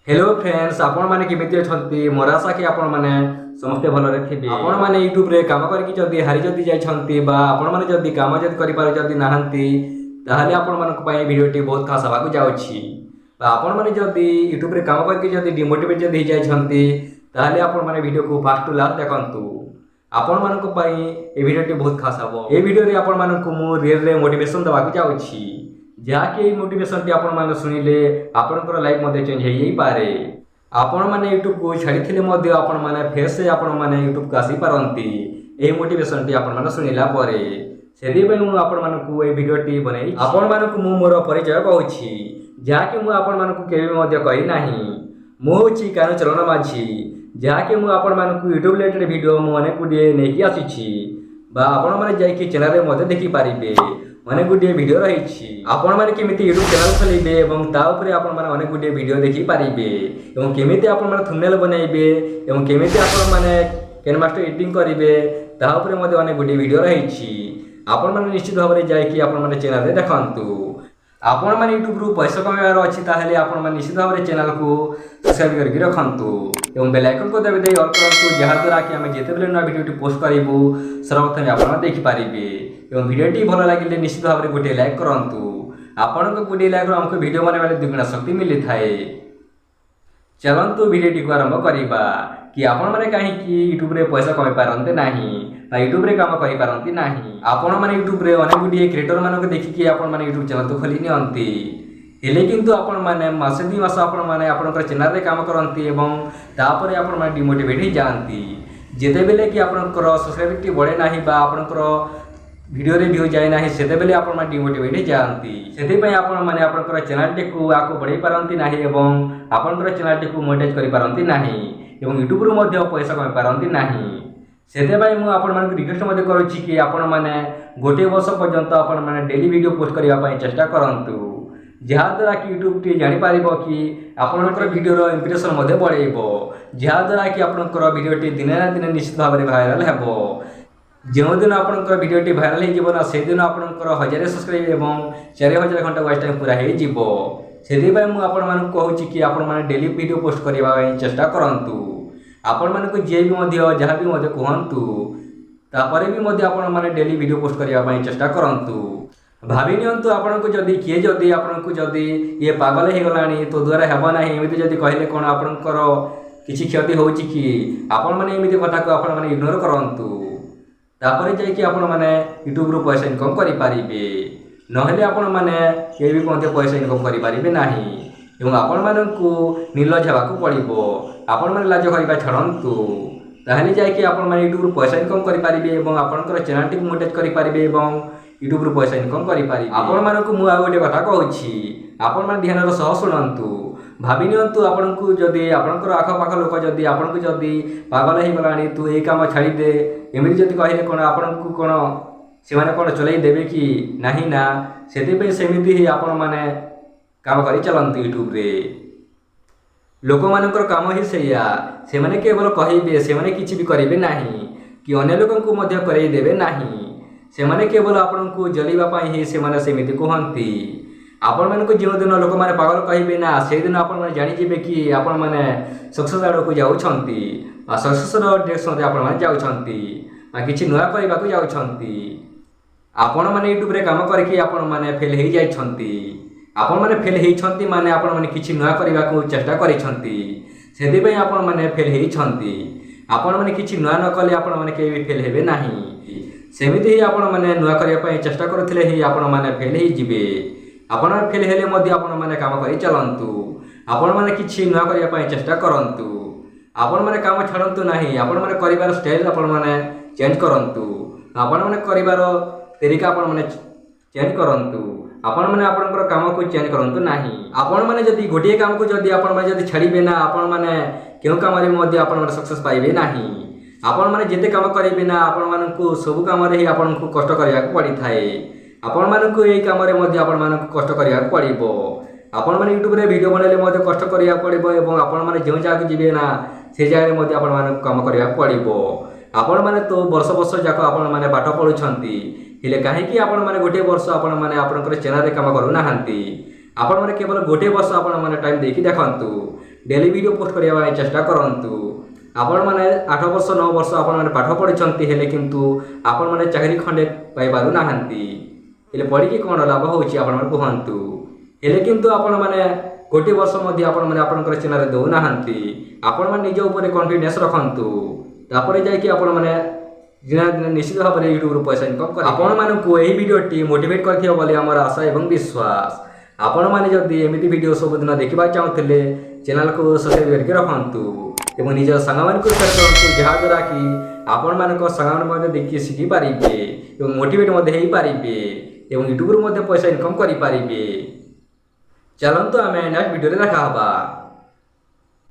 Hello friends आपण माने केमिति अछंती मोर आशा कि आपण माने समस्ते भलरे थिबे। आपण माने यूट्यूब रे काम करके जदी हारि जदी जाय छंती बा आपण माने जदी काम जदी करि पारे जदी नाहंती ताहाले आपण मानक पई वीडियोटी बहुत खास हवा को जाउछि। बा आपण माने जदी यूट्यूब रे काम करके जदी डिमोटिवेट जदी जाय छंती ताहाले आपण माने वीडियो को फास्ट टू लास्ट देखंतु। आपण मानक पई ए वीडियोटी बहुत खास हबो। ए वीडियो रे आपण मानक मु रियल रे मोटिवेशन दवा को जाउछि। जहाँकि मोटिवेशन टी आपण माने सुनिले आपनकर लाइफ मध्ये चेंज हेई पारे। आपण माने यूट्यूब को छाड़ी थिले मध्ये आपण माने फेर से आपण माने यूट्यूब को आसी पारंती ए मोटिवेशन टी आपण माने सुनिला परे। सेदी पई मु आपण मानकु ए वीडियो टी बनाई आपण मानकु मु मोर परिचय कहूछि। जहाँकि मु आपण मानकु केबे मध्ये कहि नाही। मु होछि कानो चरण माझी। जहाँकि मु आपण मानकु यूट्यूब रिलेटेड वीडियो मु अनेक गुडे नेकी आसीछि बा आपण माने जाई कि चैनल रे मध्ये देखि पारिबे। अनेक गुडे वीडियो रही आपण माने केमिति यूट्यूब चैनल खोलेबे एवं ता ऊपर आपण माने अनेक गुडे वीडियो देखि पारिबे एवं केमिति आपण माने थंबनेल बनाइबे एवं केमिति आपण माने कैनवास एडिटिंग करिवे ता ऊपर मध्ये अनेक गुडे वीडियो रही आपण माने निश्चित भाव रे जाय कि आपण माने चैनल रे देखंतु। आपण माने यूट्यूब रु पैसा कमाइबार अछि ताहेले आपण माने निश्चित भाव रे चैनल को सब्सक्राइब करके रखंतु एवं बेल आइकन को दबे दे ऑल करंतु जहा द्वारा कि हम जेते बेले नया वीडियो पोस्ट करिवु सर्वप्रथम आपण देखि पारिबे एवं वीडियोटी भल लगे निश्चित भाव में गोटे लाइक करूँ। आपण को गोटे लाइक आमको वीडियो बनाने दुगुणा शक्ति मिली थाए। चलतु वीडियोटी को आरंभ करवा कि आपण मैंने कहीं यूट्यूब रे पैसा कमाई पारंते नहीं यूट्यूब रे काम करि पारंती नहीं। आपण मैंने यूट्यूब रे अनेक गुडी क्रिएटर मानक देखिकी आपण मैंने यूट्यूब चैनल तो खोली नियंती हेले किंतु आपण मैंने मासे दी मास आपण मैंने आपनकर चैनल रे काम करंती एवं तापर आपण मैंने डिमोटिवेट हो जाती जेते बेले कि आपनकर सब्सक्राइबिलिटी बढ़े नाही बा आपनकर वीडियो रे व्यू जाए ना से बेले आपण मैंने डिमोटिवेट हो जाती से आपण मैंने आपनकर चैनल टी को आको बढ़ाई पारंती नाही एवं आपनकर चैनल टी को मोनेटाइज करि पारंती नाही एवं यूट्यूब रु मध्ये पैसा कमाई पारंती नाही। सेते मु आपण मानक रिक्वेस्ट मध्ये करूछि कि आपण माने गोटे वर्ष पर्यंत आपण माने डेली वीडियो पोस्ट करिया पई चेष्टा करंतु जहा द्वारा कि यूट्यूब टी जानि पारिबो कि आपनकर वीडियो रो इंप्रेशन मध्ये बढ़ेइबो जहा द्वारा कि आपनकर वीडियो टी दिने ना दिने निश्चित भाव में वायरल हेबो। जो दिन आपनकर वीडियो टी वायरल हे जिवो ना से दिन आपनकर 1000 सब्सक्राइब एवं 4000 घंटा वॉच टाइम पूरा हे जिवो। सेति पई मु आपण मानक कहूछि कि आपण माने डेली वीडियो पोस्ट करिया पई चेष्टा करंतु। आपण मानक जे भी मध्ये जहा भी मध्ये कहंतु तापरे भी मध्ये आपण माने डेली वीडियो पोस्ट करिया पई चेष्टा करंतु। भाबी नियंतु आपण को जदी किए जदी आपण को जदी ये पागल हे गलानी तो द्वारा हेबा नाही एमिति जदी कहले कोन आपनकर किछि क्षति होउछि कि आपण माने एमिति कथा को आपण माने इग्नोर करंतु तापरे जाय कि आपण माने यूट्यूब रु पैसा इनकम करि पारिबे नहले आपण माने के भी मध्ये पैसा इनकम करि पारिबे नाही एवं आपण मानकु निर्लज हेबाकू पड़िबो। आपण माने लाज करिबा छडंतु ताहले जाय कि आपण माने यूट्यूब रु पैसा इनकम करि पारिबे एवं आपनकर चैनल टी मोनेटाइज करि पारिबे एवं यूट्यूब रु पैसा इनकम करि पारिबे। आपण मानकु मु आ गोटे कथा कहूछि आपण माने ध्यान रो सह सुनंतु भाबी नियंतु आपनकु जदी आपनकर आख पाख लोक जदी आपनकु जदी पागल हे गलानी तू ए काम छाड़ी दे एमिति जदी कहले कोन आपनकु कोन से माने कोन चलै देबे कि नाही ना सेति पे सेमिति ही आपण माने काम करि चलंतु यूट्यूब रे। लोक मानकर काम ही सैया से माने केवल कहिबे से माने किछि भी करिबे नाही कि अन्य लोकंकु मध्ये करई देबे नाही से माने केवल आपनकु जलिबा पई ही से माने सेमिति कहंती। आपण मानकु जो दिन लोक माने पागल कहिबे ना से दिन आपण माने जानि जेबे कि आपण माने सक्सेस आड़ो को जाउ छंती आ सक्सेस रो डायरेक्शन रे आपण माने जाउ छंती आ किछि नया करबा को जाउ छंती। आपण माने यूट्यूब रे काम करके आपण माने फेल हे जाय छंती आपण माने फेल हे छंती माने आपण माने किछि नया करबा को चेष्टा करि छंती सेति पई आपण माने फेल हे छंती। आपण माने किछि नया न कले आपण माने के भी फेल हेबे नाही सेमिति ही आपण माने नया करिया पई चेष्टा करथिले ही आपण माने फेल हे जिवे। आपण फेल हेले मध्ये आपण माने काम करि चलंतु आपण माने किछि नया करिया पई चेष्टा करंतु आपण माने काम छडंतु नाही आपण माने करिवार स्टाइल आपण माने चेंज करंतु आपण माने करिवार तरीका आपण माने चेंज करंतु आपण माने आपनकर काम को चेंज करंतु नाही। आपण माने जदी गोटिए काम को जदी आपण माने जदी छाड़ीबे ना आपण माने केउ काम रे मध्ये आपण माने सक्सेस पाइबे नाही। आपण माने जेते काम करिबे ना आपण मानकु सब काम रे ही आपनकु कष्ट करिया पड़ी थाए आपण मानकु एई काम रे मध्ये आपण मानकु कष्ट करिया पड़िबो। आपण माने यूट्यूब रे वीडियो बनाले मध्ये कष्ट करिया पड़िबो एवं आपण माने जे जागा जिबे ना से जागा रे मध्ये आपण मानकु काम करिया पड़िबो। आपण माने तो वर्ष वर्ष जाक आपण माने पाठ पढुछंती हेले काहे कि आपण माने गोटे वर्ष आपण माने आपनकर चैनल रे काम करू नाहंती आपण माने केवल गोटे वर्ष आपण माने टाइम देखि देखंतु डेली वीडियो पोस्ट करने चेष्टा करंतु आपण माने 8 वर्ष 9 वर्ष आपण माने पाठ पढ़ी हेले किंतु आपण माने चाकरी खंडे पाई पारु नाहंती हेले पढ़ी कि कोन लाभ होची आपण माने कहंतु हेले किंतु आपण माने गोटे वर्ष मध्य आपण माने आपनकर चैनल दउ नाहंती आपण माने निज ऊपर कॉन्फिडेंस रखंतु तापरे जाय कि आपण माने निश्चित भाव में यूट्यूब पैसा इनकम कर आपण मानकु एही वीडियोटी मोटिवेट करथियो बोली हमर आशा एवं विश्वास आपण माने जदी एमिति वीडियो सब दिन देखिबा चाहूथिले चैनल को सब्सक्राइब करके रखंतु एवं निज संगमान को शेयर करंतु जहा द्वारा कि आपण मानक संगमान मध्ये देखि सिखि पारिबे एवं मोटिवेट मध्ये हेई पारिबे एवं यूट्यूब मध्ये पैसा इनकम करि पारिबे चलंतु आमे नेक्स्ट वीडियो रे देखा हबा।